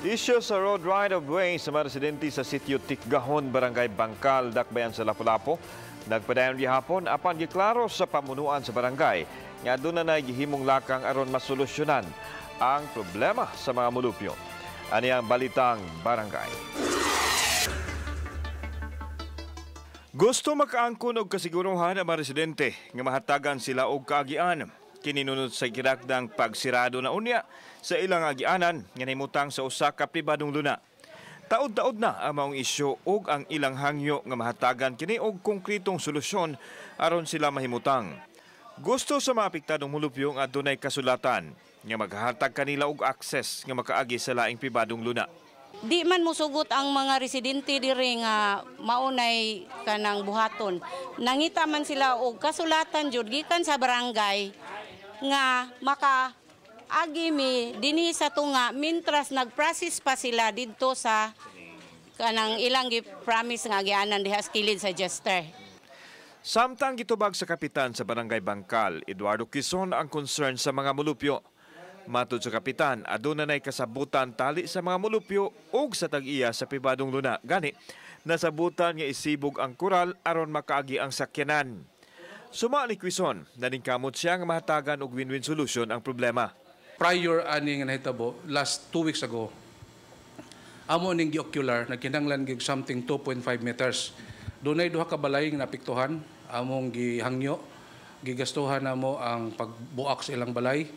Isyo sa road right-of-way sa mga residente sa sitio Tikgahon, Barangay Bangkal, Dakbayan sa Lapu-Lapu. Nagpadayon gihapon apan giklaro sa pamunuan sa barangay nga aduna na gihimong lakang aron masolusyonan ang problema sa mga mulupyo. Ani ang balitang barangay. Gusto makaangkon og kasiguruhan ang mga residente nga mahatagan sila og kaagian. Kininunod sa kinakdang pagsirado na unya sa ilang agianan nga nahimutang sa usa ka pribadong luna. Taod-taod na ang maong isyu ug ang ilang hangyo nga mahatagan kini og konkretong solusyon aron sila mahimutang. Gusto sa mga apektadong mulupyo nga adunay kasulatan nga maghatag kanila og akses nga makaagi sa laing pribadong luna. Di man musugot ang mga residente diri nga maunay kanang buhaton. Nangita man sila og kasulatan jud gikan sa barangay nga makaagi mi dinhi sa tunga mintras nagprocess pa sila didto sa kanang ilang gi-promise nga agianan diha sa kilid sa Jester. Samtang gitubag sa kapitan sa Barangay Bangkal, Eduardo Quizon ang concern sa mga mulupyo. Matod sa kapitan, aduna nay kasabutan tali sa mga mulupyo ug sa tag-iya sa pribadong luna. Gani, nasabutan nga isibog ang kural aron makaagi ang sakyanan. Suma ni Quizon, naningkamot siya nga mahatagan og win-win solution ang problema. Prior ani nga nahitabo, last 2 weeks ago, amo ning gi-ocular, nagkinahanglan gig something 2.5 meters. Dunay duha ka balay nga napiktuhan, among gihangyo, gigastuhan namo ang pagbuak sa ilang balay.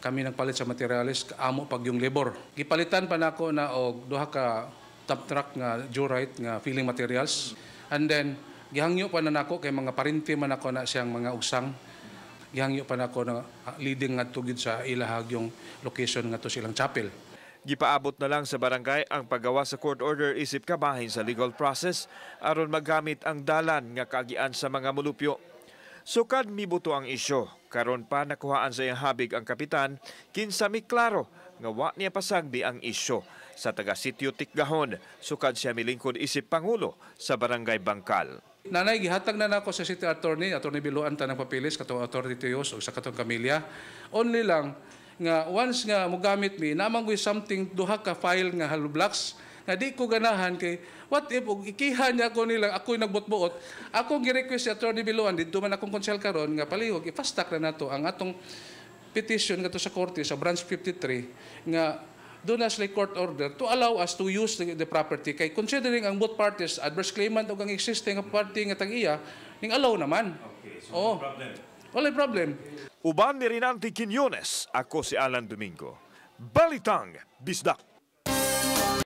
Kami nagpalit sa materialis, amo pag yung labor. Gipalitan pa nako na og duha ka top truck nga Durite nga filling materials. And then gihangyo pa na nako kay mga parinti man ako na siyang mga usang. Gihangyo pa nako na leading nga tugid sa ilahag yung location nga to silang chapel. Gipaabot na lang sa barangay ang paggawa sa court order isip kabahin sa legal process aron magamit ang dalan nga kaagian sa mga mulupyo. Sukad mibuto ang isyo, karon pa nakuhaan sa iyang habig ang kapitan, kinsa mi klaro nga wa niya pasagdi ang isyo sa taga-sitio Tikgahon, sukad siya milingkod isip Pangulo sa Barangay Bangkal. Nanay, gihatag na nako sa city attorney Biluan tanang papilis, katong authority Teos o sa katong Camilla. Only lang, nga once nga mogamit mi, namanggoy something, duha ka file nga hollow blocks, nga di ko ganahan kay what if ikihan niya ako nila ako'y nagbutbuot akong gi-request si Attorney Biluan dito man akong konsel karon nga palihog i-fast track na nato ang atong petition ngadto sa korte sa branch 53 nga do na sila court order to allow us to use the property kay considering ang both parties adverse claimant ug ang existing nga party nga tag-iya ning allow naman. Okay, so no problem. Wala problem. Uban ni Rinanti Quiñones, ako si Alan Domingo. Balitang Bisdak.